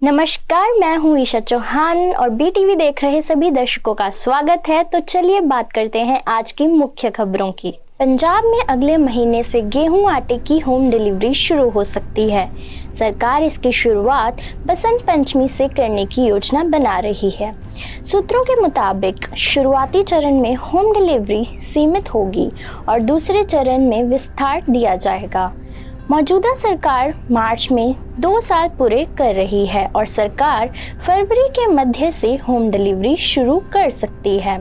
नमस्कार, मैं हूँ ईशा चौहान और BTV देख रहे सभी दर्शकों का स्वागत है। तो चलिए बात करते हैं आज की मुख्य खबरों की। पंजाब में अगले महीने से गेहूं आटे की होम डिलीवरी शुरू हो सकती है। सरकार इसकी शुरुआत बसंत पंचमी से करने की योजना बना रही है। सूत्रों के मुताबिक शुरुआती चरण में होम डिलीवरी सीमित होगी और दूसरे चरण में विस्तार दिया जाएगा। मौजूदा सरकार मार्च में 2 साल पूरे कर रही है और सरकार फरवरी के मध्य से होम डिलीवरी शुरू कर सकती है।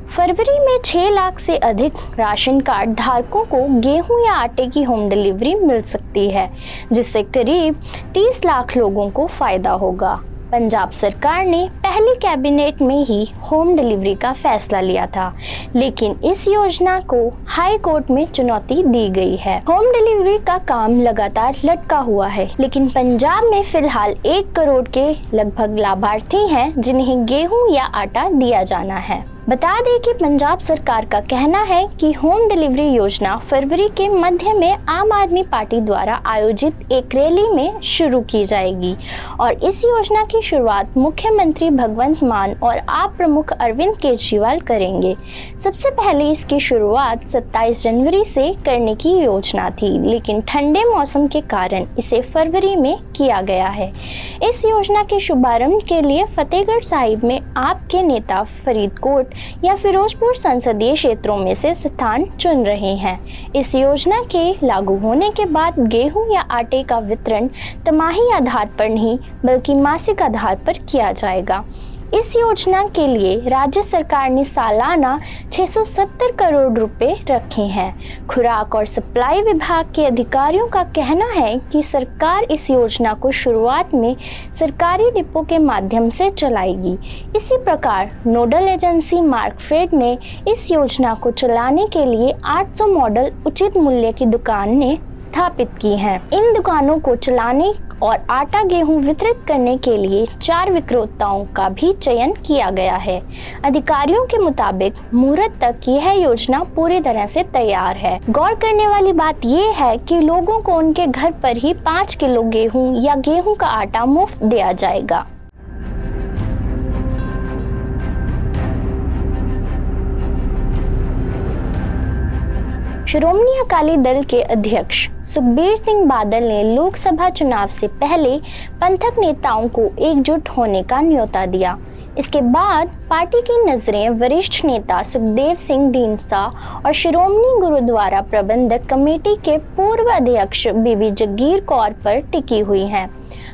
फरवरी में 6 लाख से अधिक राशन कार्ड धारकों को गेहूं या आटे की होम डिलीवरी मिल सकती है, जिससे करीब 30 लाख लोगों को फायदा होगा। पंजाब सरकार ने पहले कैबिनेट में ही होम डिलीवरी का फैसला लिया था, लेकिन इस योजना को हाई कोर्ट में चुनौती दी गई है। होम डिलीवरी का काम लगातार लटका हुआ है, लेकिन पंजाब में फिलहाल 1 करोड़ के लगभग लाभार्थी हैं जिन्हें गेहूं या आटा दिया जाना है। बता दें कि पंजाब सरकार का कहना है कि होम डिलीवरी योजना फरवरी के मध्य में आम आदमी पार्टी द्वारा आयोजित एक रैली में शुरू की जाएगी और इस योजना की शुरुआत मुख्यमंत्री भगवंत मान और आप प्रमुख अरविंद केजरीवाल करेंगे। सबसे पहले इसकी शुरुआत 27 जनवरी से करने की योजना थी, लेकिन ठंडे मौसम के कारण इसे फरवरी में किया गया है। इस योजना के शुभारंभ के लिए फतेहगढ़ साहिब में आप के नेता फरीदकोट या फिरोजपुर संसदीय क्षेत्रों में से स्थान चुन रहे हैं। इस योजना के लागू होने के बाद गेहूं या आटे का वितरण तिमाही आधार पर नहीं बल्कि मासिक आधार पर किया जाएगा। इस योजना के लिए राज्य सरकार ने सालाना 670 करोड़ रुपए रखे हैं। खुराक और सप्लाई विभाग के अधिकारियों का कहना है कि सरकार इस योजना को शुरुआत में सरकारी डिपो के माध्यम से चलाएगी। इसी प्रकार नोडल एजेंसी मार्कफेड ने इस योजना को चलाने के लिए 800 मॉडल उचित मूल्य की दुकानें स्थापित की हैं। इन दुकानों को चलाने और आटा गेहूं वितरित करने के लिए 4 विक्रेताओं का भी चयन किया गया है। अधिकारियों के मुताबिक मुहूर्त तक यह योजना पूरी तरह से तैयार है। गौर करने वाली बात यह है कि लोगों को उनके घर पर ही 5 किलो गेहूं या गेहूं का आटा मुफ्त दिया जाएगा। श्रोमणी अकाली दल के अध्यक्ष सुखबीर सिंह बादल ने लोकसभा चुनाव से पहले पंथक नेताओं को एकजुट होने का न्योता दिया। इसके बाद पार्टी की नजरें वरिष्ठ नेता सुखदेव सिंह ढींडसा और श्रोमणी गुरुद्वारा प्रबंधक कमेटी के पूर्व अध्यक्ष बीबी जगीर कौर पर टिकी हुई हैं।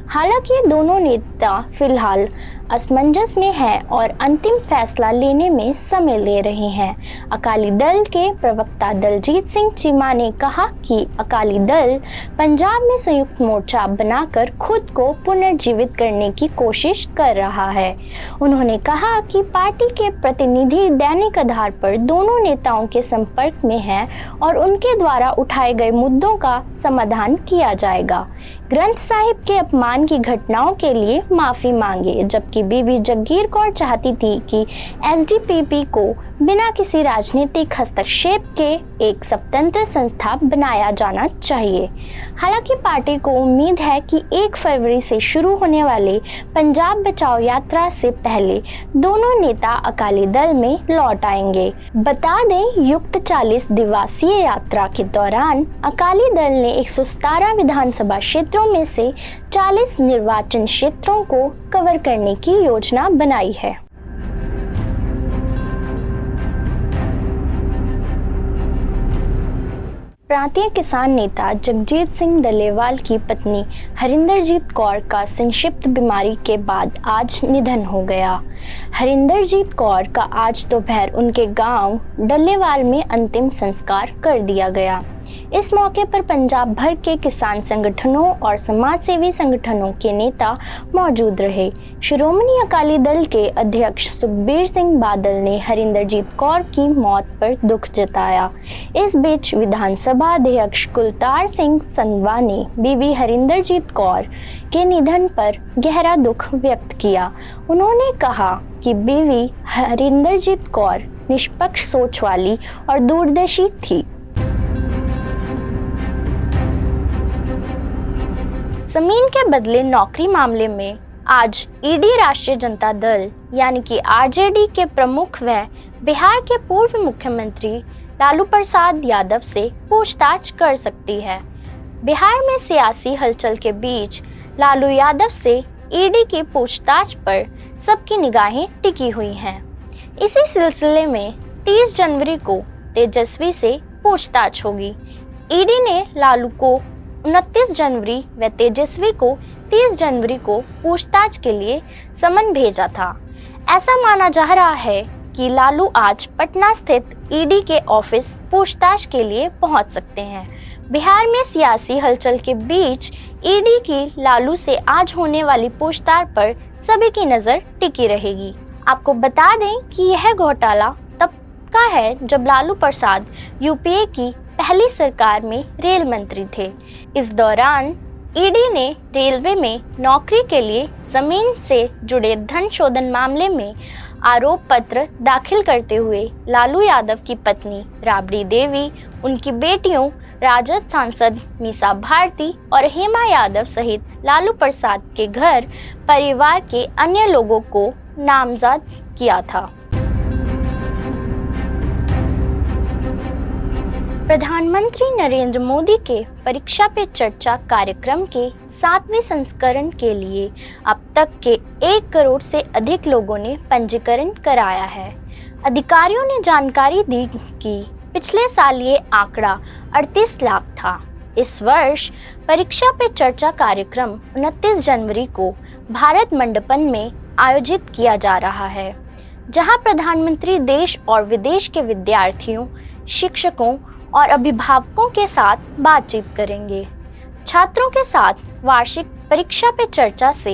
हालांकि ये दोनों नेता फिलहाल असमंजस में हैं और अंतिम फैसला लेने में समय ले रहे हैं। अकाली दल के प्रवक्ता दलजीत सिंह चीमा ने कहा कि अकाली दल पंजाब में संयुक्त मोर्चा बनाकर खुद को पुनर्जीवित करने की कोशिश कर रहा है। उन्होंने कहा कि पार्टी के प्रतिनिधि दैनिक आधार पर दोनों नेताओं के संपर्क में हैं और उनके द्वारा उठाए गए मुद्दों का समाधान किया जाएगा। ग्रंथ साहिब के अपमान की घटनाओं के लिए माफी मांगे, जबकि बीबी जगीर कौर चाहती थी कि SDP को बिना किसी राजनीतिक हस्तक्षेप के एक स्वतंत्र संस्था बनाया जाना चाहिए। हालांकि पार्टी को उम्मीद है कि 1 फरवरी से शुरू होने वाले पंजाब बचाओ यात्रा से पहले दोनों नेता अकाली दल में लौट आएंगे। बता दें, युक्त 40 दिवसीय यात्रा के दौरान अकाली दल ने 117 विधानसभा क्षेत्रों में से 40 निर्वाचन क्षेत्रों को कवर करने की योजना बनाई है। प्रांतीय किसान नेता जगजीत सिंह डल्लेवाल की पत्नी हरिंदरजीत कौर का संक्षिप्त बीमारी के बाद आज निधन हो गया। हरिंदरजीत कौर का आज दोपहर उनके गांव डल्लेवाल में अंतिम संस्कार कर दिया गया। इस मौके पर पंजाब भर के किसान संगठनों और समाज सेवी संगठनों के नेता मौजूद रहे। श्रोमणी अकाली दल के अध्यक्ष सुखबीर सिंह बादल ने हरिंदरजीत कौर की मौत पर दुख जताया। इस बीच विधानसभा अध्यक्ष कुलतार सिंह संधवा ने बीवी हरिंदरजीत कौर के निधन पर गहरा दुख व्यक्त किया। उन्होंने कहा कि बीवी हरिंदरजीत कौर निष्पक्ष सोच वाली और दूरदर्शी थी। जमीन के बदले नौकरी मामले में आज ईडी राष्ट्रीय जनता दल यानी कि आरजेडी के प्रमुख व बिहार के पूर्व मुख्यमंत्री लालू प्रसाद यादव से पूछताछ कर सकती है। बिहार में सियासी हलचल के बीच लालू यादव से ईडी की पूछताछ पर सबकी निगाहें टिकी हुई हैं। इसी सिलसिले में 30 जनवरी को तेजस्वी से पूछताछ होगी। ईडी ने लालू को 29 जनवरी व तेजस्वी को 30 जनवरी को पूछताछ के लिए समन भेजा था। ऐसा माना जा रहा है कि लालू आज पटना स्थित ईडी के ऑफिस पूछताछ के लिए पहुंच सकते हैं। बिहार में सियासी हलचल के बीच ईडी की लालू से आज होने वाली पूछताछ पर सभी की नजर टिकी रहेगी। आपको बता दें कि यह घोटाला तब का है जब लालू प्रसाद यूपीए की पहली सरकार में रेल मंत्री थे। इस दौरान ईडी ने रेलवे में नौकरी के लिए जमीन से जुड़े धन शोधन मामले में आरोप पत्र दाखिल करते हुए लालू यादव की पत्नी राबड़ी देवी, उनकी बेटियों राजद सांसद मीसा भारती और हेमा यादव सहित लालू प्रसाद के घर परिवार के अन्य लोगों को नामजद किया था। प्रधानमंत्री नरेंद्र मोदी के परीक्षा पे चर्चा कार्यक्रम के 7वें संस्करण के लिए अब तक के 1 करोड़ से अधिक लोगों ने पंजीकरण कराया है। अधिकारियों ने जानकारी दी कि पिछले साल ये आंकड़ा 38 लाख था। इस वर्ष परीक्षा पे चर्चा कार्यक्रम 29 जनवरी को भारत मंडपम में आयोजित किया जा रहा है, जहां प्रधानमंत्री देश और विदेश के विद्यार्थियों, शिक्षकों और अभिभावकों के साथ बातचीत करेंगे। छात्रों के साथ वार्षिक परीक्षा पे चर्चा से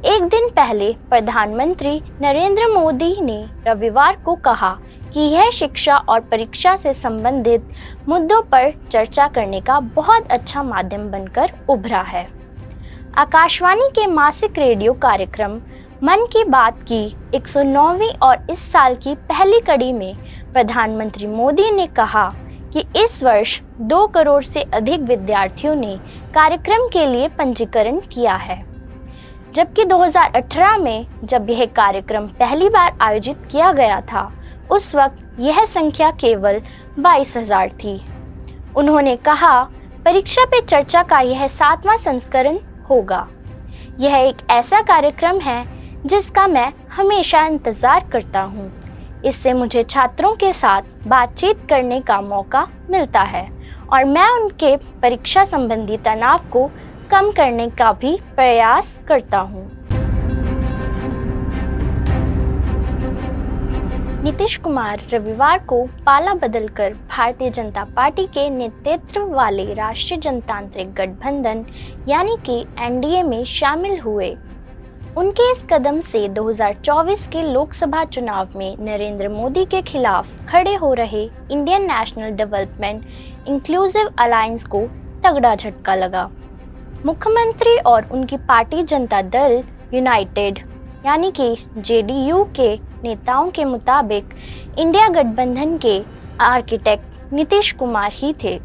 एक दिन पहले प्रधानमंत्री नरेंद्र मोदी ने रविवार को कहा कि यह शिक्षा और परीक्षा से संबंधित मुद्दों पर चर्चा करने का बहुत अच्छा माध्यम बनकर उभरा है। आकाशवाणी के मासिक रेडियो कार्यक्रम मन की बात की 109वीं और इस साल की पहली कड़ी में प्रधानमंत्री मोदी ने कहा कि इस वर्ष 2 करोड़ से अधिक विद्यार्थियों ने कार्यक्रम के लिए पंजीकरण किया है, जबकि 2018 में जब यह कार्यक्रम पहली बार आयोजित किया गया था उस वक्त यह संख्या केवल 22,000 थी। उन्होंने कहा, परीक्षा पे चर्चा का यह 7वां संस्करण होगा। यह एक ऐसा कार्यक्रम है जिसका मैं हमेशा इंतजार करता हूँ। इससे मुझे छात्रों के साथ बातचीत करने का मौका मिलता है और मैं उनके परीक्षा संबंधी तनाव को कम करने का भी प्रयास करता हूं। नीतीश कुमार रविवार को पाला बदलकर भारतीय जनता पार्टी के नेतृत्व वाले राष्ट्रीय जनतांत्रिक गठबंधन यानी कि एनडीए में शामिल हुए। उनके इस कदम से 2024 के लोकसभा चुनाव में नरेंद्र मोदी के खिलाफ खड़े हो रहे Indian national development inclusive alliance को तगड़ा झटका लगा। मुख्यमंत्री और उनकी पार्टी जनता दल यूनाइटेड यानी कि जेडीयू के नेताओं के मुताबिक इंडिया गठबंधन के आर्किटेक्ट नीतीश कुमार ही थे।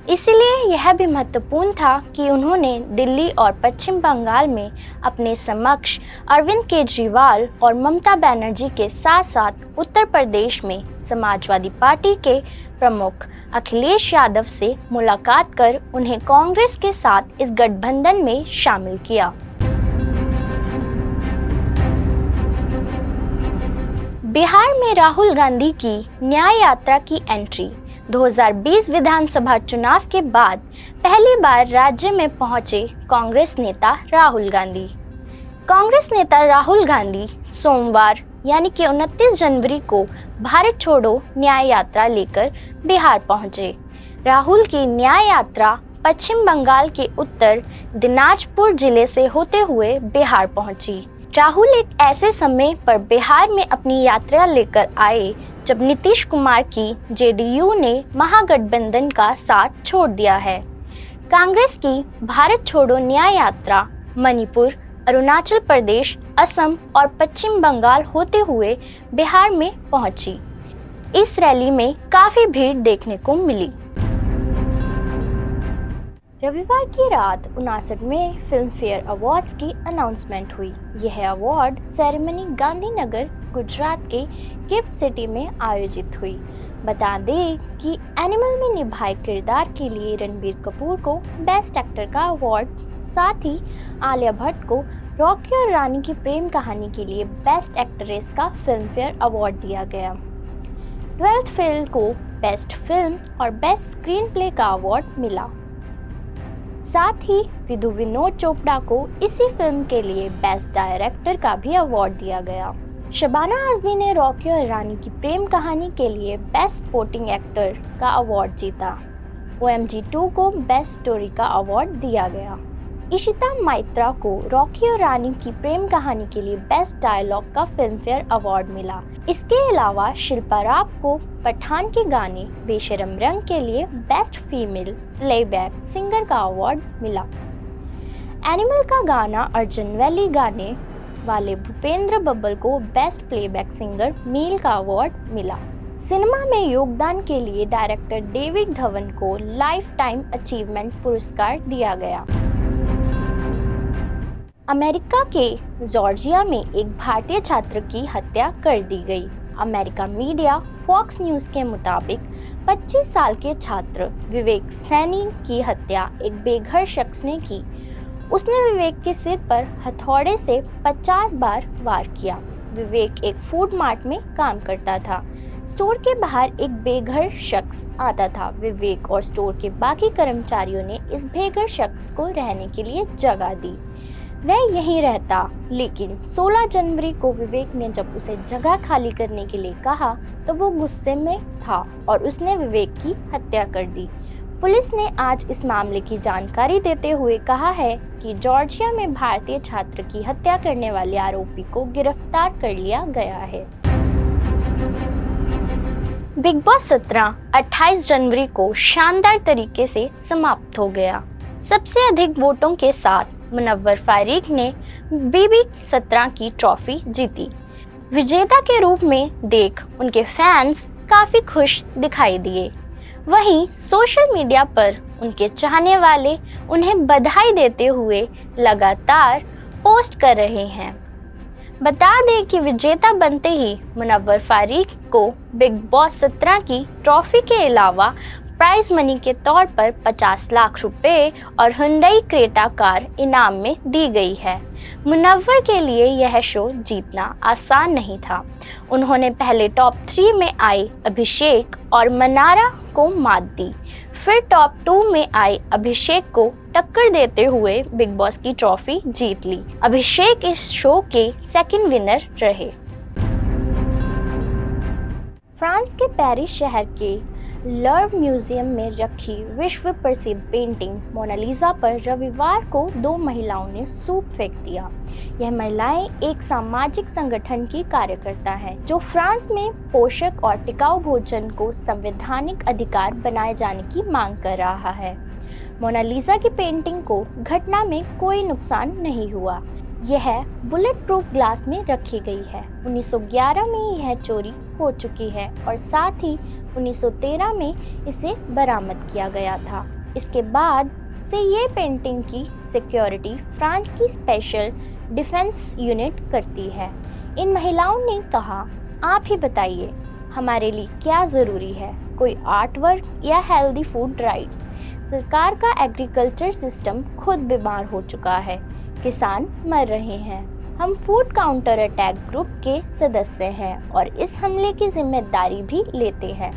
इसलिए यह भी महत्वपूर्ण था कि उन्होंने दिल्ली और पश्चिम बंगाल में अपने समक्ष अरविंद केजरीवाल और ममता बनर्जी के साथ साथ उत्तर प्रदेश में समाजवादी पार्टी के प्रमुख अखिलेश यादव से मुलाकात कर उन्हें कांग्रेस के साथ इस गठबंधन में शामिल किया। बिहार में राहुल गांधी की न्याय यात्रा की एंट्री 2020 विधानसभा चुनाव के बाद पहली बार राज्य में पहुंचे कांग्रेस नेता राहुल गांधी। कांग्रेस नेता राहुल गांधी सोमवार यानी कि 29 जनवरी को भारत छोड़ो न्याय यात्रा लेकर बिहार पहुंचे। राहुल की न्याय यात्रा पश्चिम बंगाल के उत्तर दिनाजपुर जिले से होते हुए बिहार पहुंची। राहुल एक ऐसे समय पर बिहार में अपनी यात्रा लेकर आए जब नीतीश कुमार की जेडीयू ने महागठबंधन का साथ छोड़ दिया है। कांग्रेस की भारत छोड़ो न्याय यात्रा मणिपुर, अरुणाचल प्रदेश, असम और पश्चिम बंगाल होते हुए बिहार में पहुंची। इस रैली में काफी भीड़ देखने को मिली। रविवार की रात 59वें फिल्म फेयर अवार्ड्स की अनाउंसमेंट हुई। यह अवार्ड सेरेमनी गांधीनगर, गुजरात के गिफ्ट सिटी में आयोजित हुई। बता दें कि एनिमल में निभाए किरदार के लिए रणबीर कपूर को बेस्ट एक्टर का अवार्ड, साथ ही आलिया भट्ट को रॉकी और रानी की प्रेम कहानी के लिए बेस्ट एक्ट्रेस का फिल्म फेयर अवार्ड दिया गया। 12th फेल को बेस्ट फिल्म और बेस्ट स्क्रीन प्ले का अवार्ड मिला। साथ ही विधु विनोद चोपड़ा को इसी फिल्म के लिए बेस्ट डायरेक्टर का भी अवार्ड दिया गया। शबाना आजमी ने रॉकी और रानी की प्रेम कहानी के लिए बेस्ट सपोर्टिंग एक्टर का अवार्ड जीता। OMG 2 को बेस्ट स्टोरी का अवार्ड दिया गया। इशिता माइत्रा को रॉकी और रानी की प्रेम कहानी के लिए बेस्ट डायलॉग का फिल्म फेयर अवार्ड मिला। इसके अलावा शिल्पा राव को पठान के गाने बेशरम रंग के लिए बेस्ट फीमेल प्लेबैक सिंगर का अवार्ड मिला। एनिमल का गाना अर्जुन वैली गाने वाले भूपेंद्र बब्बल को बेस्ट प्लेबैक सिंगर मेल का अवार्ड मिला। सिनेमा में योगदान के लिए डायरेक्टर डेविड धवन को लाइफ टाइम अचीवमेंट पुरस्कार दिया गया। अमेरिका के जॉर्जिया में एक भारतीय छात्र की हत्या कर दी गई। अमेरिका मीडिया फॉक्स न्यूज़ के मुताबिक 25 साल के छात्र विवेक सैनी की हत्या एक बेघर शख्स ने की। उसने विवेक के सिर पर हथौड़े से 50 बार वार किया। विवेक एक फूड मार्ट में काम करता था। स्टोर के बाहर एक बेघर शख्स आता था। विवेक और स्टोर के बाकी कर्मचारियों ने इस बेघर शख्स को रहने के लिए जगह दी। वह यहीं रहता, लेकिन 16 जनवरी को विवेक ने जब उसे जगह खाली करने के लिए कहा तो वो गुस्से में था और उसने विवेक की हत्या कर दी। पुलिस ने आज इस मामले की जानकारी देते हुए कहा है कि जॉर्जिया में भारतीय छात्र की हत्या करने वाले आरोपी को गिरफ्तार कर लिया गया है। बिग बॉस 17 28 जनवरी को शानदार तरीके से समाप्त हो गया। सबसे अधिक वोटों के साथ मुनव्वर फारिक ने BB 17 की ट्रॉफी जीती। विजेता के रूप में देख उनके फैंस काफी खुश दिखाई दिए। वहीं सोशल मीडिया पर उनके चाहने वाले उन्हें बधाई देते हुए लगातार पोस्ट कर रहे हैं। बता दें कि विजेता बनते ही मुनव्वर फारिक को बिग बॉस 17 की ट्रॉफी के अलावा प्राइज मनी के तौर पर 50 लाख रुपए और हुंडई क्रेटा कार इनाम में दी गई है। मुनव्वर के लिए यह शो जीतना आसान नहीं था। उन्होंने पहले टॉप 3 में आए अभिषेक और मनारा को मात दी, फिर टॉप 2 में आए अभिषेक को टक्कर देते हुए बिग बॉस की ट्रॉफी जीत ली। अभिषेक इस शो के सेकंड विनर रहे। फ्रांस के पेरिस शहर के लव्र म्यूजियम में रखी विश्व प्रसिद्ध पेंटिंग मोनालिसा पर रविवार को 2 महिलाओं ने सूप फेंक दिया। यह महिलाएं एक सामाजिक संगठन की कार्यकर्ता हैं जो फ्रांस में पोषक और टिकाऊ भोजन को संवैधानिक अधिकार बनाए जाने की मांग कर रहा है। मोनालिसा की पेंटिंग को घटना में कोई नुकसान नहीं हुआ। यह बुलेट प्रूफ ग्लास में रखी गई है। 1911 में यह चोरी हो चुकी है और साथ ही 1913 में इसे बरामद किया गया था। इसके बाद से ये पेंटिंग की सिक्योरिटी फ्रांस की स्पेशल डिफेंस यूनिट करती है। इन महिलाओं ने कहा, आप ही बताइए हमारे लिए क्या ज़रूरी है, कोई आर्ट वर्क या हेल्दी फूड राइट्स। सरकार का एग्रीकल्चर सिस्टम खुद बीमार हो चुका है, किसान मर रहे हैं। हम फूड काउंटर अटैक ग्रुप के सदस्य हैं और इस हमले की जिम्मेदारी भी लेते हैं।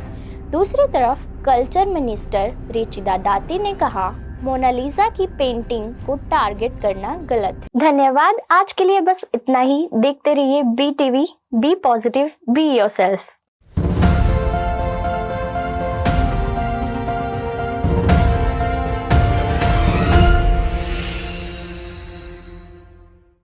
दूसरी तरफ कल्चर मिनिस्टर रेचिदा दाती ने कहा, मोनालिसा की पेंटिंग को टारगेट करना गलत है। धन्यवाद। आज के लिए बस इतना ही। देखते रहिए BTV। Be positive, be yourself.